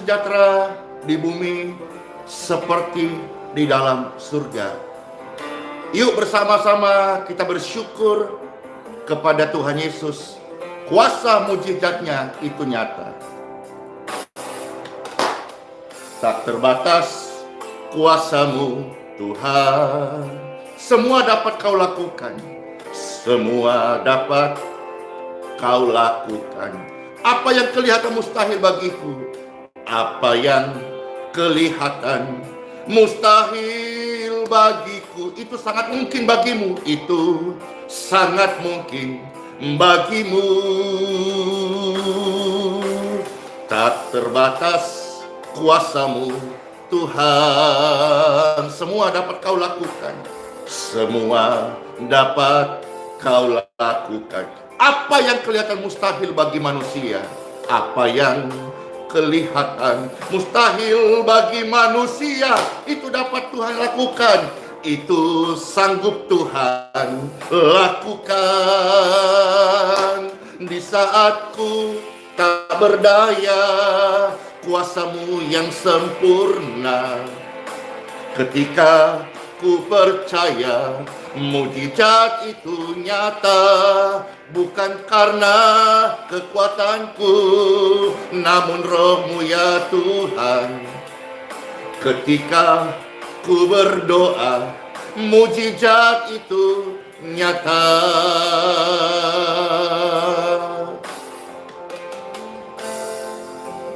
sejahtera di bumi seperti di dalam surga. Yuk bersama-sama kita bersyukur kepada Tuhan Yesus. Kuasa mujizatnya itu nyata. Tak terbatas kuasa-Mu Tuhan. Semua dapat Kau lakukan. Semua dapat Kau lakukan. Apa yang kelihatan mustahil bagiku, apa yang kelihatan mustahil bagiku, itu sangat mungkin bagimu. Itu sangat mungkin bagimu. Tak terbatas kuasa-Mu Tuhan. Semua dapat Kau lakukan. Semua dapat Kau lakukan. Apa yang kelihatan mustahil bagi manusia, apa yang kelihatan mustahil bagi manusia, itu dapat Tuhan lakukan. Itu sanggup Tuhan lakukan. Di saatku tak berdaya, kuasa-Mu yang sempurna. Ketika ku percaya mujizat itu nyata, bukan karena kekuatanku, namun Roh-Mu ya Tuhan. Ketika ku berdoa, mujizat itu nyata.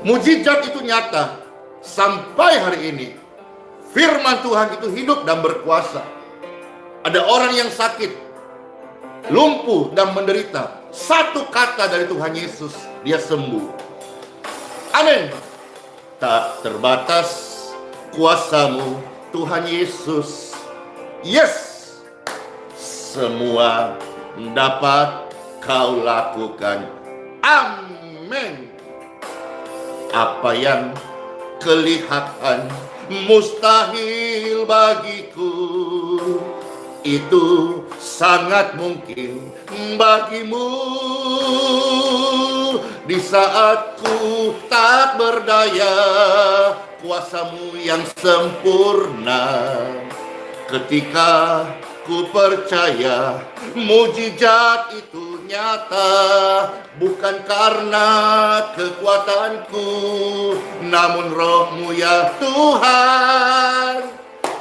Mujizat itu nyata sampai hari ini. Firman Tuhan itu hidup dan berkuasa. Ada orang yang sakit, lumpuh dan menderita, satu kata dari Tuhan Yesus, dia sembuh. Amin. Tak terbatas kuasa-Mu Tuhan Yesus. Yes, semua dapat Kau lakukan. Amin. Apa yang kelihatan mustahil bagiku, itu sangat mungkin bagimu. Di saat ku tak berdaya, kuasa-Mu yang sempurna. Ketika ku percaya mujizat itu nyata, bukan karena kekuatanku, namun Roh-Mu ya Tuhan.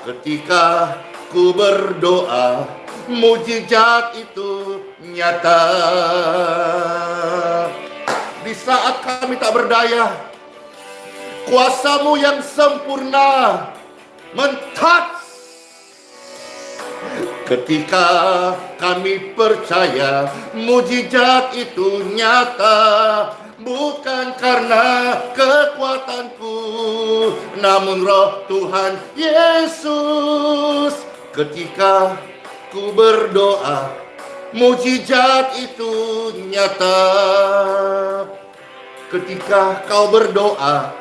Ketika ku berdoa, mujizat itu nyata. Di saat kami tak berdaya, kuasa-Mu yang sempurna men-touch. Ketika kami percaya mujizat itu nyata, bukan karena kekuatanku, namun Roh Tuhan Yesus. Ketika ku berdoa, mujizat itu nyata. Ketika Kau berdoa,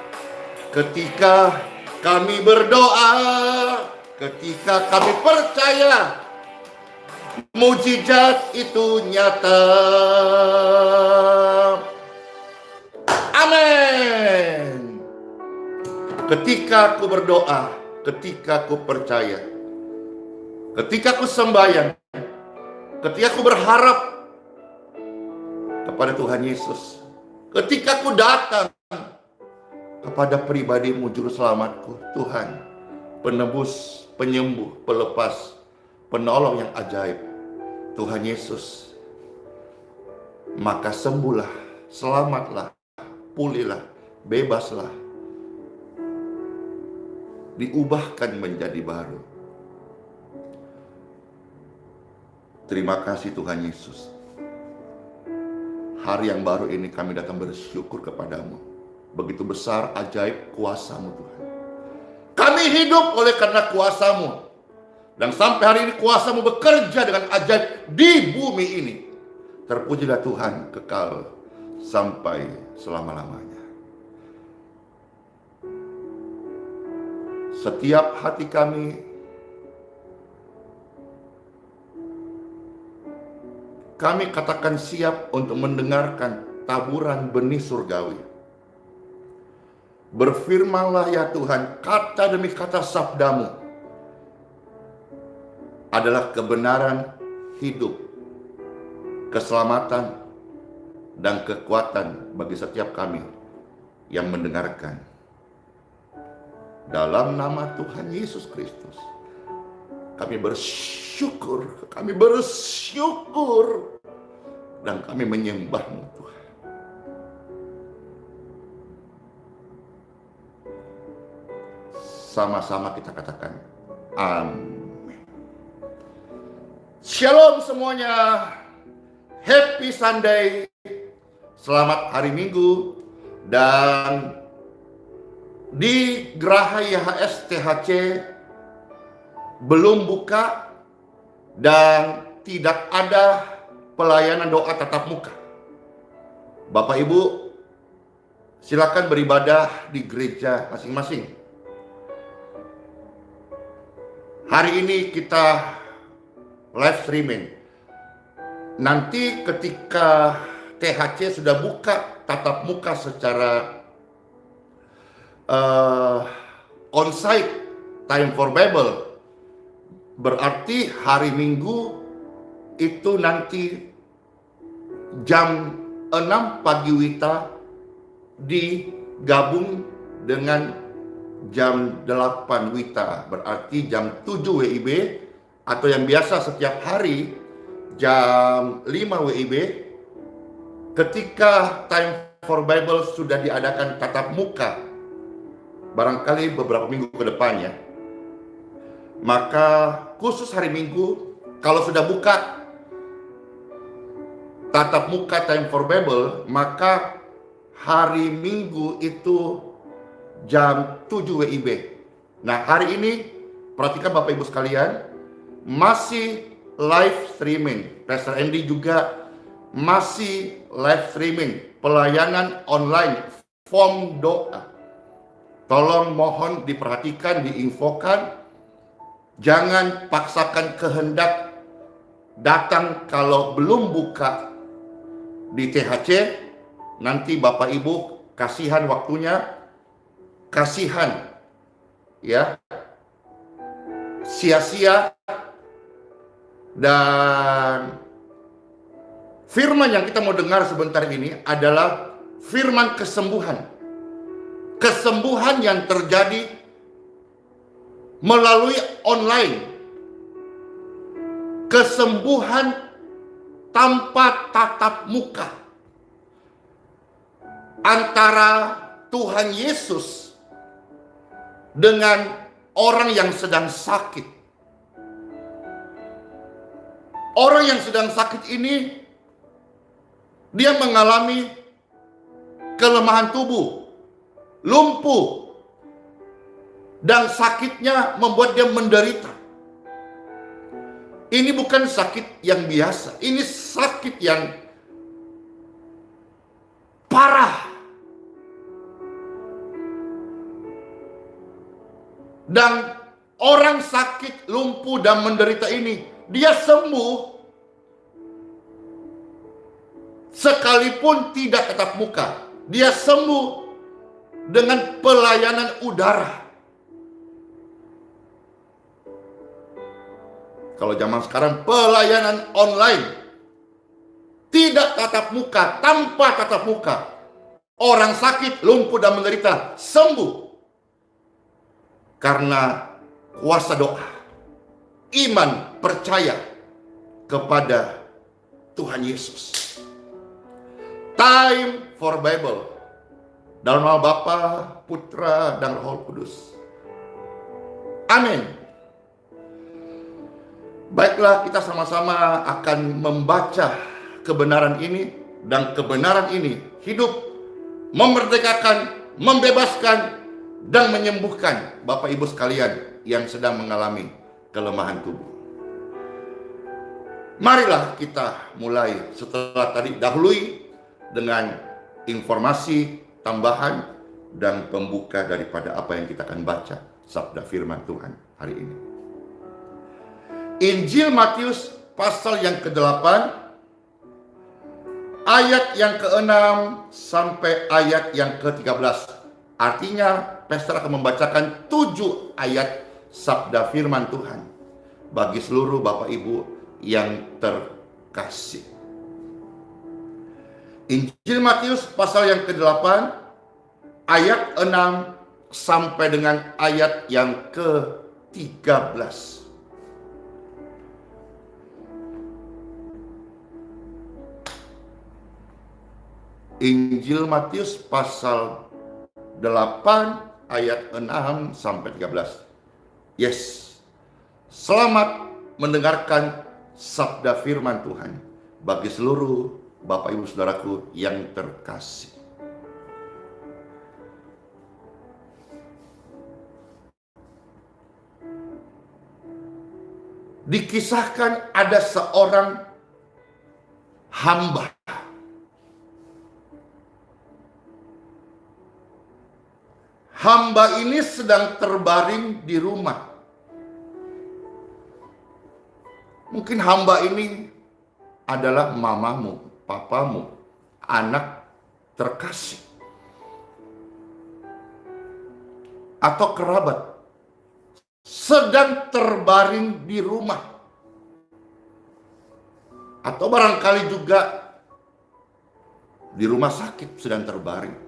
ketika kami berdoa, ketika kami percaya, mujizat itu nyata. Amin. Ketika aku berdoa, ketika aku percaya, ketika aku sembahyang, ketika aku berharap kepada Tuhan Yesus, ketika aku datang kepada pribadi-Mu juru selamatku, Tuhan, penebus, penyembuh, pelepas, penolong yang ajaib, Tuhan Yesus, maka sembuhlah, selamatlah, pulihlah, bebaslah, diubahkan menjadi baru. Terima kasih Tuhan Yesus. Hari yang baru ini kami datang bersyukur kepadamu. Begitu besar ajaib kuasa-Mu Tuhan. Kami hidup oleh karena kuasa-Mu. Dan sampai hari ini kuasa-Mu bekerja dengan ajaib di bumi ini. Terpujilah Tuhan kekal sampai selama-lamanya. Setiap hati kami katakan siap untuk mendengarkan taburan benih surgawi. Berfirmanlah ya Tuhan, kata demi kata sabdamu adalah kebenaran, hidup, keselamatan, dan kekuatan bagi setiap kami yang mendengarkan. Dalam nama Tuhan Yesus Kristus, kami bersyukur, dan kami menyembah-Mu Tuhan. Sama-sama kita katakan, amin. Shalom semuanya, happy Sunday, selamat hari Minggu, dan di Geraha YHS THC belum buka dan tidak ada pelayanan doa tatap muka. Bapak Ibu, silakan beribadah di gereja masing-masing. Hari ini kita live streaming. Nanti ketika THC sudah buka tatap muka secara on-site, time for Bible, berarti hari Minggu itu nanti jam 6 pagi Wita digabung dengan jam 8 Wita, berarti jam 7 WIB, atau yang biasa setiap hari jam 5 WIB. Ketika time for Bible sudah diadakan tatap muka, barangkali beberapa minggu ke depannya, maka khusus hari Minggu, kalau sudah buka tatap muka time for Bible, maka hari Minggu itu jam 7 WIB. Nah, hari ini perhatikan Bapak Ibu sekalian, masih live streaming. Pastor Andy juga masih live streaming pelayanan online form doa. Tolong mohon diperhatikan, diinfokan. Jangan paksakan kehendak datang kalau belum buka di THC. Nanti Bapak Ibu kasihan waktunya, kasihan ya, sia-sia. Dan firman yang kita mau dengar sebentar ini adalah firman kesembuhan. Kesembuhan yang terjadi melalui online. Kesembuhan tanpa tatap muka antara Tuhan Yesus dengan orang yang sedang sakit. Orang yang sedang sakit ini, dia mengalami kelemahan tubuh, lumpuh, dan sakitnya membuat dia menderita. Ini bukan sakit yang biasa, ini sakit yang parah. Dan orang sakit, lumpuh, dan menderita ini, dia sembuh sekalipun tidak tatap muka. Dia sembuh dengan pelayanan udara. Kalau zaman sekarang pelayanan online, tidak tatap muka, tanpa tatap muka, orang sakit, lumpuh, dan menderita sembuh karena kuasa doa, iman, percaya kepada Tuhan Yesus. Time for Bible, dalam nama Bapa, Putra, dan Roh Kudus. Amin. Baiklah, kita sama-sama akan membaca kebenaran ini, dan kebenaran ini hidup, memerdekakan, membebaskan, dan menyembuhkan Bapak Ibu sekalian yang sedang mengalami kelemahan tubuh. Marilah kita mulai setelah tadi dahului dengan informasi tambahan dan pembuka daripada apa yang kita akan baca sabda firman Tuhan hari ini. Injil Matius pasal yang ke-8 ayat yang ke-6 sampai ayat yang ke-13. Artinya, pastor akan membacakan 7 ayat sabda firman Tuhan bagi seluruh Bapak Ibu yang terkasih. Injil Matius pasal yang ke-8 ayat 6 sampai dengan ayat yang ke-13. Injil Matius pasal 8 ayat 6 sampai 13. Yes. Selamat mendengarkan sabda firman Tuhan bagi seluruh Bapak Ibu Saudaraku yang terkasih. Dikisahkan ada seorang hamba. Hamba ini sedang terbaring di rumah. Mungkin hamba ini adalah mamamu, papamu, anak terkasih, atau kerabat sedang terbaring di rumah. Atau barangkali juga di rumah sakit sedang terbaring.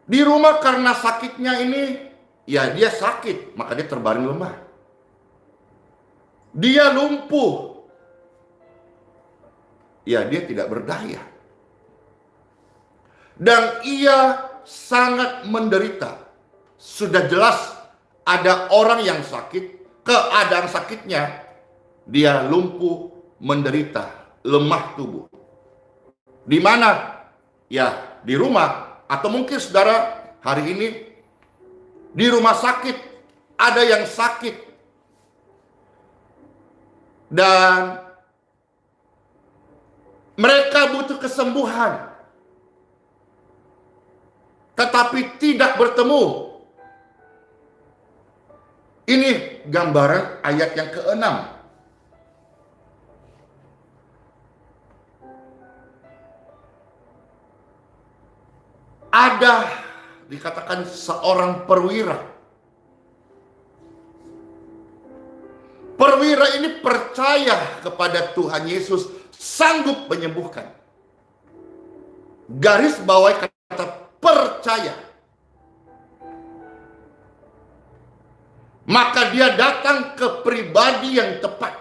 Di rumah karena sakitnya ini, ya dia sakit, maka dia terbaring lemah. Dia lumpuh, ya dia tidak berdaya. Dan ia sangat menderita. Sudah jelas ada orang yang sakit, keadaan sakitnya, dia lumpuh, menderita, lemah tubuh. Di mana? Ya, di rumah. Atau mungkin saudara hari ini di rumah sakit, ada yang sakit dan mereka butuh kesembuhan, tetapi tidak bertemu. Ini gambaran ayat yang ke-6. Ada dikatakan seorang perwira. Perwira ini percaya kepada Tuhan Yesus sanggup menyembuhkan. Garis bawahi kata percaya. Maka dia datang ke pribadi yang tepat.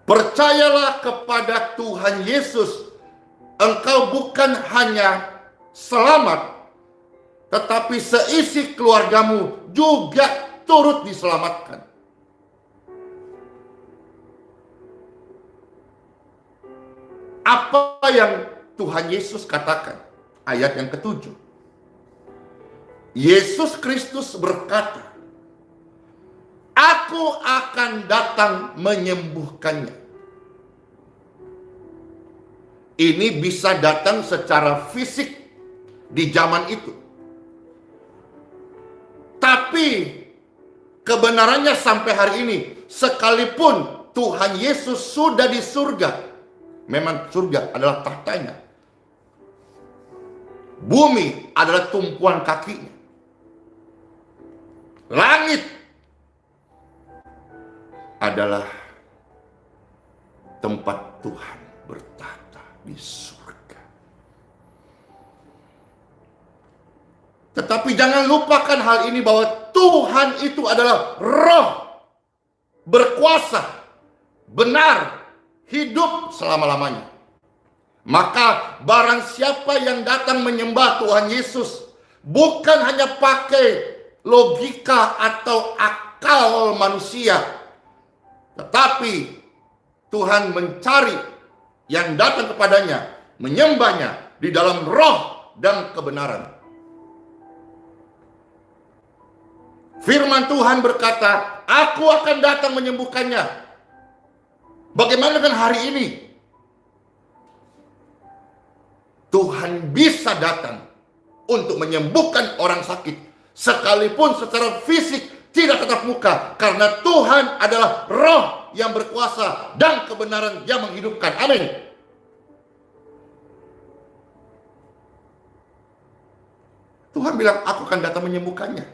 Percayalah kepada Tuhan Yesus. Engkau bukan hanya selamat, tetapi seisi keluargamu juga turut diselamatkan. Apa yang Tuhan Yesus katakan? Ayat yang ke-7. Yesus Kristus berkata, "Aku akan datang menyembuhkannya." Ini bisa datang secara fisik di zaman itu. Tapi kebenarannya sampai hari ini, sekalipun Tuhan Yesus sudah di surga, memang surga adalah tahtanya. Bumi adalah tumpuan kakinya. Langit adalah tempat Tuhan bertahta di surga. Tetapi jangan lupakan hal ini, bahwa Tuhan itu adalah roh, berkuasa, benar, hidup selama-lamanya. Maka barang siapa yang datang menyembah Tuhan Yesus, bukan hanya pakai logika atau akal manusia, tetapi Tuhan mencari yang datang kepadanya, menyembahnya di dalam roh dan kebenaran. Firman Tuhan berkata, "Aku akan datang menyembuhkannya." Bagaimana dengan hari ini? Tuhan bisa datang untuk menyembuhkan orang sakit, sekalipun secara fisik tidak tatap muka, karena Tuhan adalah roh yang berkuasa dan kebenaran yang menghidupkan. Amin. Tuhan bilang, aku akan datang menyembuhkannya.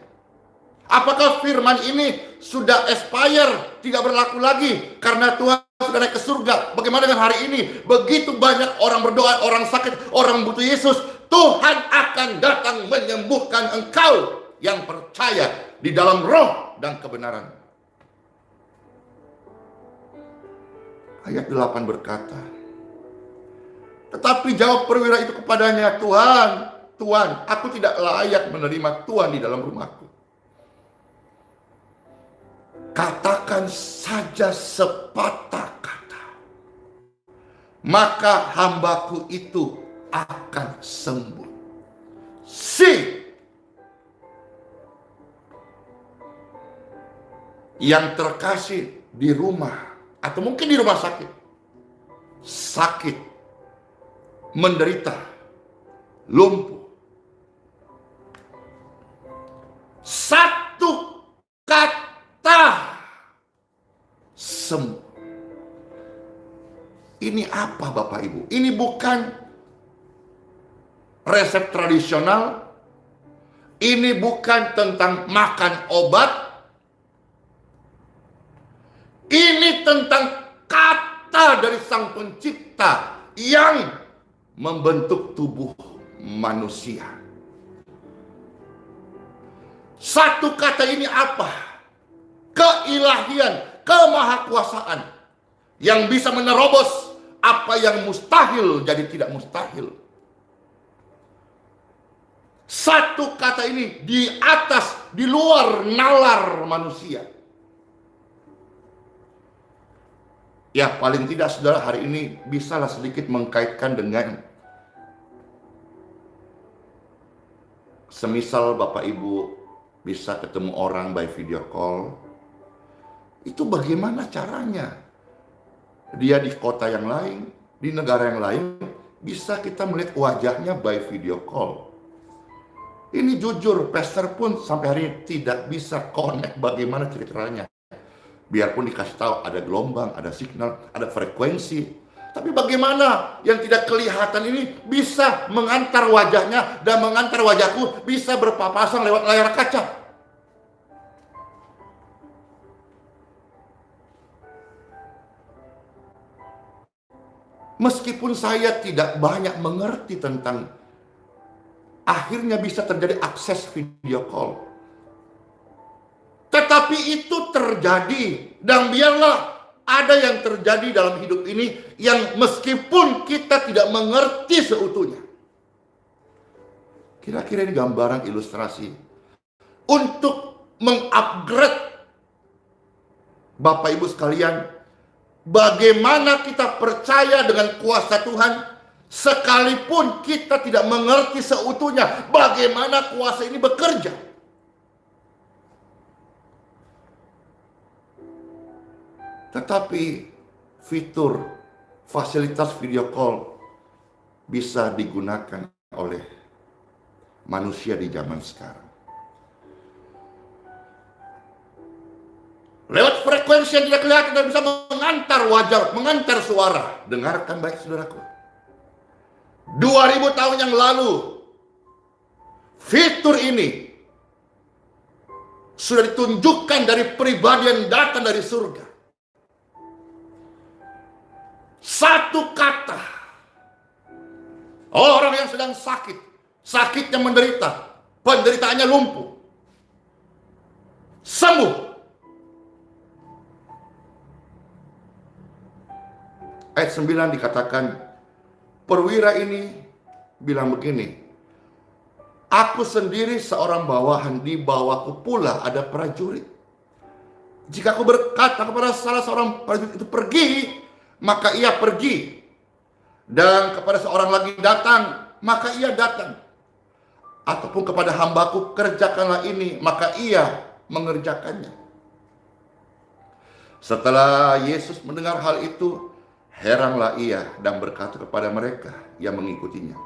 Apakah firman ini sudah expire, tidak berlaku lagi karena Tuhan sudah naik ke surga? Bagaimana dengan hari ini? Begitu banyak orang berdoa, orang sakit, orang butuh Yesus. Tuhan akan datang menyembuhkan engkau yang percaya di dalam roh dan kebenaran. Ayat 8 berkata, tetapi jawab perwira itu kepadanya, Tuhan, aku tidak layak menerima Tuhan di dalam rumahku. Katakan saja sepatah kata, maka hambaku itu akan sembuh. Yang terkasih di rumah, atau mungkin di rumah sakit, menderita, lumpuh. Satu kata sembuh. Ini apa Bapak Ibu? Ini bukan resep tradisional. Ini bukan tentang makan obat. Ini tentang kata dari Sang Pencipta yang membentuk tubuh manusia. Satu kata ini apa? Keilahian, kemahakuasaan yang bisa menerobos apa yang mustahil jadi tidak mustahil. Satu kata ini di atas, di luar nalar manusia. Ya paling tidak saudara hari ini bisalah sedikit mengkaitkan dengan semisal Bapak Ibu bisa ketemu orang by video call. Itu bagaimana caranya? Dia di kota yang lain, di negara yang lain, bisa kita melihat wajahnya by video call. Ini jujur, pastor pun sampai hari ini tidak bisa connect bagaimana ceritanya. Biarpun dikasih tahu ada gelombang, ada signal, ada frekuensi. Tapi bagaimana yang tidak kelihatan ini bisa mengantar wajahnya dan mengantar wajahku bisa berpapasan lewat layar kaca. Meskipun saya tidak banyak mengerti tentang, akhirnya bisa terjadi akses video call. Tetapi itu terjadi, dan biarlah ada yang terjadi dalam hidup ini yang meskipun kita tidak mengerti seutuhnya. Kira-kira ini gambaran ilustrasi untuk mengupgrade Bapak Ibu sekalian, bagaimana kita percaya dengan kuasa Tuhan sekalipun kita tidak mengerti seutuhnya bagaimana kuasa ini bekerja. Tetapi fitur fasilitas video call bisa digunakan oleh manusia di zaman sekarang. Lewat frekuensi yang tidak kelihatan dan bisa mengantar wajah, mengantar suara. Dengarkan baik saudaraku. 2000 tahun yang lalu, fitur ini sudah ditunjukkan dari pribadi yang datang dari surga. Satu kata, orang yang sedang sakit, sakitnya menderita, penderitaannya lumpuh, sembuh. Ayat 9 dikatakan, perwira ini bilang begini, aku sendiri seorang bawahan, di bawahku pula ada prajurit. Jika aku berkata kepada salah seorang prajurit itu pergi, maka ia pergi. Dan kepada seorang lagi datang, maka ia datang. Ataupun kepada hambaku, kerjakanlah ini, maka ia mengerjakannya. Setelah Yesus mendengar hal itu, heranlah ia dan berkata kepada mereka yang mengikutinya.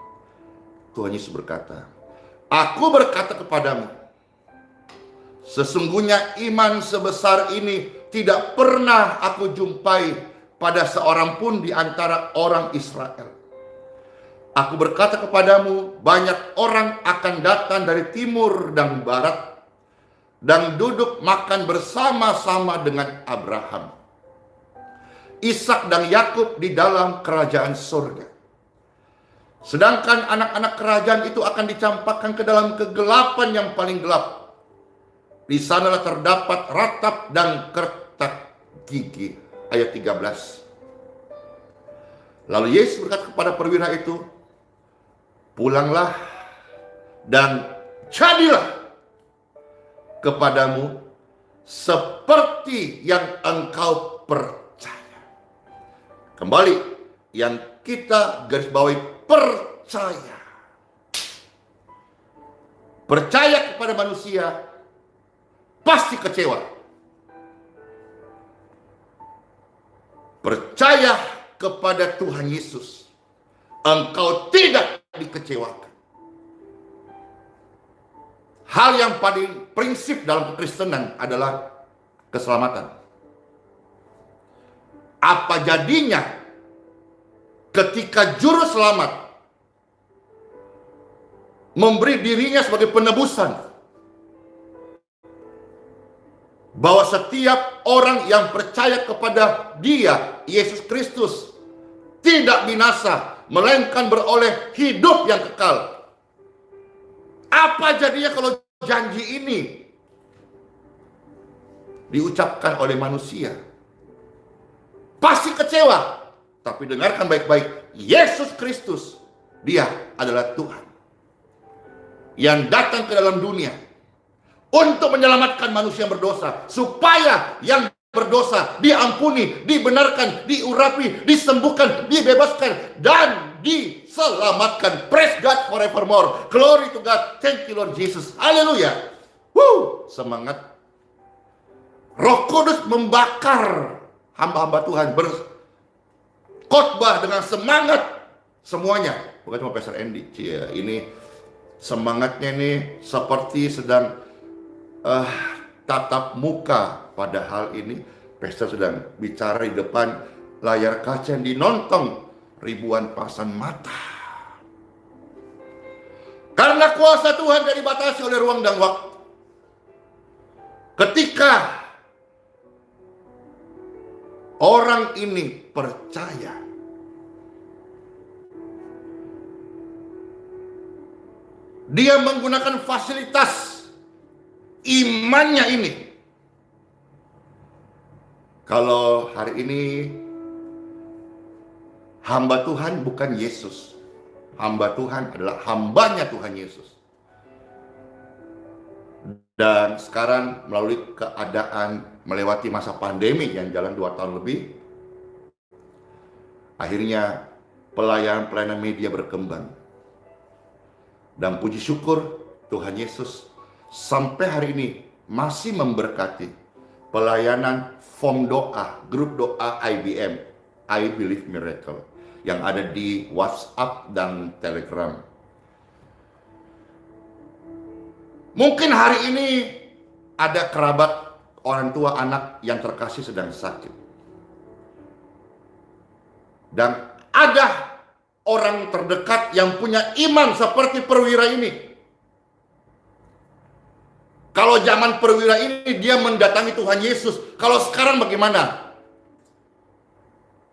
Tuhan Yesus berkata, aku berkata kepadamu, sesungguhnya iman sebesar ini tidak pernah aku jumpai pada seorang pun di antara orang Israel. Aku berkata kepadamu, banyak orang akan datang dari timur dan barat dan duduk makan bersama-sama dengan Abraham, Ishak dan Yakub di dalam kerajaan surga. Sedangkan anak-anak kerajaan itu akan dicampakkan ke dalam kegelapan yang paling gelap. Di sanalah terdapat ratap dan kertak gigi. Ayat 13. Lalu Yesus berkata kepada perwira itu, pulanglah dan jadilah kepadamu seperti yang engkau percaya. Kembali, yang kita garis bawahi percaya. Percaya kepada manusia pasti kecewa. Percaya kepada Tuhan Yesus, engkau tidak dikecewakan. Hal yang paling prinsip dalam kekristenan adalah keselamatan. Apa jadinya ketika juru selamat memberi dirinya sebagai penebusan, bahwa setiap orang yang percaya kepada Dia, Yesus Kristus, tidak binasa, melainkan beroleh hidup yang kekal. Apa jadinya kalau janji ini diucapkan oleh manusia? Pasti kecewa. Tapi dengarkan baik-baik, Yesus Kristus, Dia adalah Tuhan yang datang ke dalam dunia untuk menyelamatkan manusia yang berdosa, supaya yang berdosa diampuni, dibenarkan, diurapi, disembuhkan, dibebaskan, dan diselamatkan. Praise God forevermore. Glory to God. Thank you Lord Jesus. Haleluya. Semangat. Roh Kudus membakar hamba-hamba Tuhan berkhotbah dengan semangat semuanya. Bukan cuma Pastor Andy. Ini semangatnya ini seperti sedang tatap muka. Padahal ini Pastor sedang bicara di depan layar kaca yang dinonton ribuan pasang mata. Karena kuasa Tuhan tidak dibatasi oleh ruang dan waktu. Ketika orang ini percaya, dia menggunakan fasilitas imannya ini. Kalau hari ini hamba Tuhan bukan Yesus, hamba Tuhan adalah hambanya Tuhan Yesus. Dan sekarang melalui keadaan melewati masa pandemi yang jalan 2 tahun lebih, akhirnya pelayanan media berkembang. Dan puji syukur Tuhan Yesus sampai hari ini masih memberkati pelayanan form doa, grup doa IBM, I Believe Miracle, yang ada di WhatsApp dan Telegram. Mungkin hari ini ada kerabat, orang tua, anak yang terkasih sedang sakit. Dan ada orang terdekat yang punya iman seperti perwira ini. Kalau zaman perwira ini dia mendatangi Tuhan Yesus. Kalau sekarang bagaimana?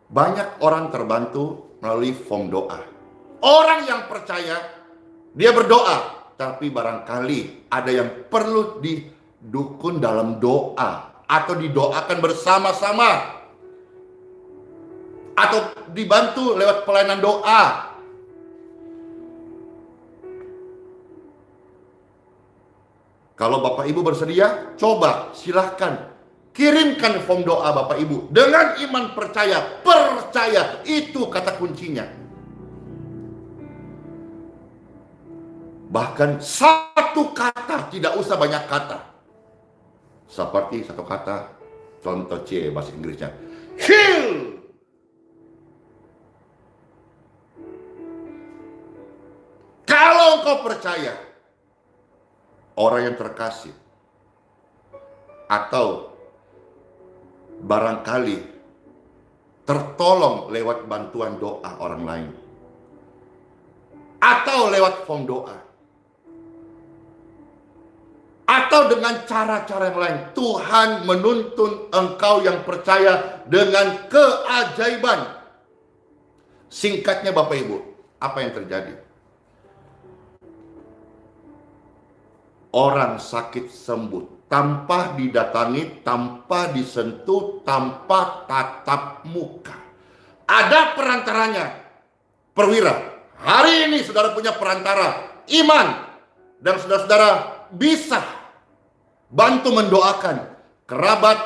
Banyak orang terbantu melalui form doa. Orang yang percaya, dia berdoa. Tapi barangkali ada yang perlu didukun dalam doa, atau didoakan bersama-sama, atau dibantu lewat pelayanan doa. Kalau Bapak Ibu bersedia, coba silahkan kirimkan form doa Bapak Ibu dengan iman percaya. Percaya, itu kata kuncinya. Bahkan satu kata, tidak usah banyak kata. Seperti satu kata, contoh C bahasa Inggrisnya, heal. Kalau engkau percaya, orang yang terkasih, atau barangkali tertolong lewat bantuan doa orang lain, atau lewat form doa, atau dengan cara-cara yang lain. Tuhan menuntun engkau yang percaya dengan keajaiban. Singkatnya Bapak Ibu, apa yang terjadi? Orang sakit sembuh tanpa didatangi, tanpa disentuh, tanpa tatap muka. Ada perantaranya. Perwira, hari ini saudara punya perantara iman, dan saudara-saudara bisa bantu mendoakan kerabat,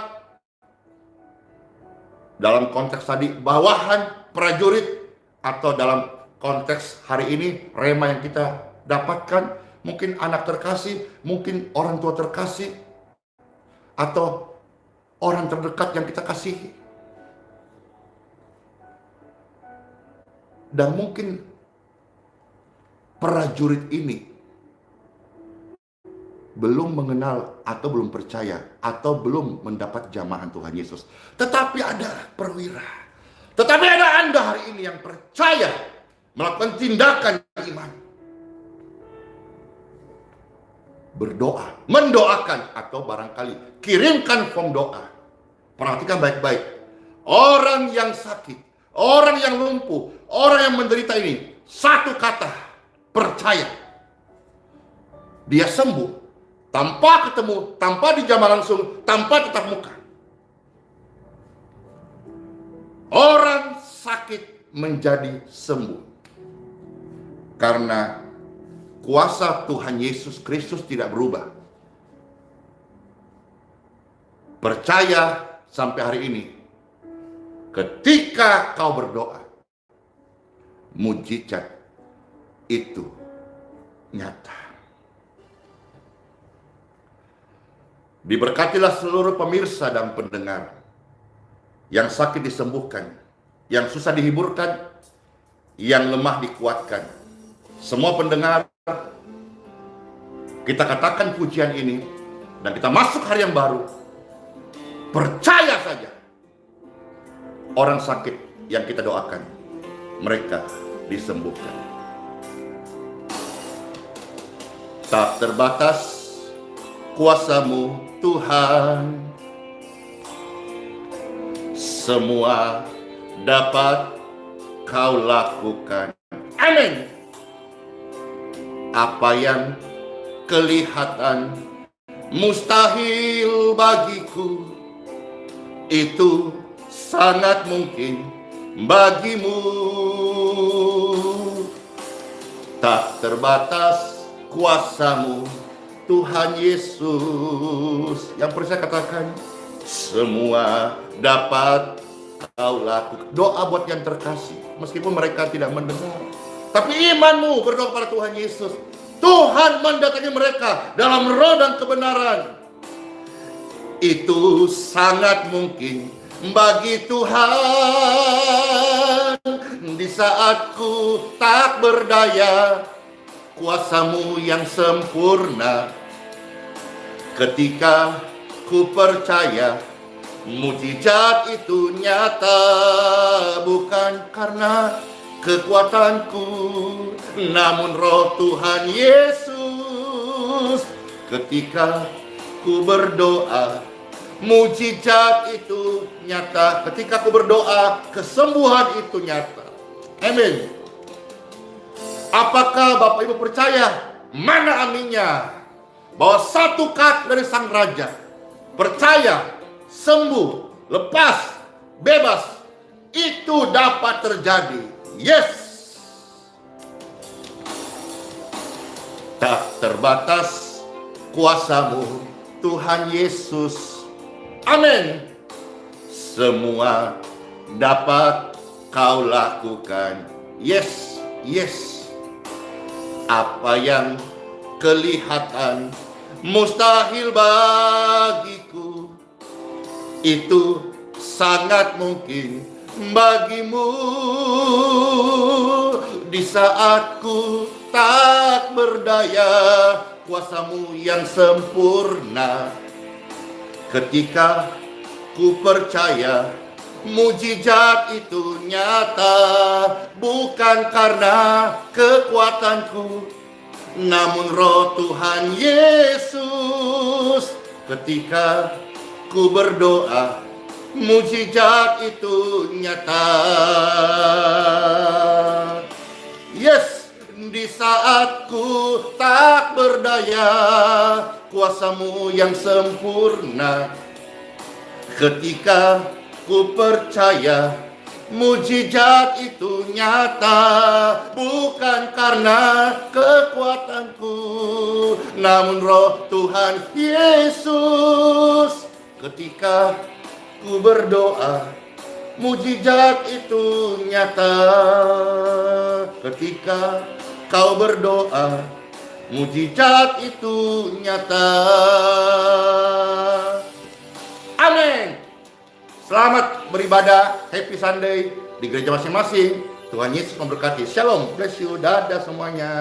dalam konteks tadi bawahan, prajurit, atau dalam konteks hari ini rema yang kita dapatkan, mungkin anak terkasih, mungkin orang tua terkasih, atau orang terdekat yang kita kasihi. Dan mungkin prajurit ini belum mengenal atau belum percaya atau belum mendapat jamahan Tuhan Yesus. Tetapi ada perwira, tetapi ada Anda hari ini yang percaya, melakukan tindakan iman, berdoa, mendoakan, atau barangkali kirimkan form doa. Perhatikan baik-baik. Orang yang sakit, orang yang lumpuh, orang yang menderita ini, satu kata, percaya. Dia sembuh. Tanpa ketemu, tanpa dijamah langsung, tanpa tatap muka. Orang sakit menjadi sembuh. Karena kuasa Tuhan Yesus Kristus tidak berubah. Percaya sampai hari ini. Ketika kau berdoa, mujizat itu nyata. Diberkatilah seluruh pemirsa dan pendengar. Yang sakit disembuhkan, yang susah dihiburkan, yang lemah dikuatkan. Semua pendengar, kita katakan pujian ini, dan kita masuk hari yang baru. Percaya saja. Orang sakit yang kita doakan, mereka disembuhkan. Tak terbatas kuasa-Mu Tuhan, semua dapat Kau lakukan. Amin. Apa yang kelihatan mustahil bagiku, itu sangat mungkin bagimu. Tak terbatas kuasa-Mu Tuhan Yesus. Yang percaya katakan, semua dapat Kau lakukan. Doa buat yang terkasih, meskipun mereka tidak mendengar, tapi imanmu berdoa kepada Tuhan Yesus. Tuhan mendatangi mereka dalam roh dan kebenaran. Itu sangat mungkin bagi Tuhan. Di saatku tak berdaya, kuasa-Mu yang sempurna. Ketika ku percaya, mujizat itu nyata, bukan karena kekuatanku, namun roh Tuhan Yesus. Ketika ku berdoa, mujizat itu nyata. Ketika ku berdoa, kesembuhan itu nyata. Amin. Apakah Bapak Ibu percaya? Mana aminnya? Bahwa satu kata dari Sang Raja, percaya, sembuh, lepas, bebas, itu dapat terjadi. Yes. Tak terbatas kuasa-Mu Tuhan Yesus. Amin. Semua dapat Kau lakukan. Yes, yes. Apa yang kelihatan mustahil bagiku, itu sangat mungkin bagimu. Di saatku tak berdaya, kuasa-Mu yang sempurna. Ketika ku percaya, mujizat itu nyata, bukan karena kekuatanku, namun roh Tuhan Yesus. Ketika ku berdoa, mujizat itu nyata. Yes, di saat ku tak berdaya, kuasamu yang sempurna. Ketika ku percaya, mujizat itu nyata, bukan karena kekuatanku, namun roh Tuhan Yesus. Ketika ku berdoa, mujizat itu nyata. Ketika kau berdoa, mujizat itu nyata. Amin. Selamat beribadah, happy Sunday di gereja masing-masing. Tuhan Yesus memberkati. Shalom, bless you, dadah semuanya.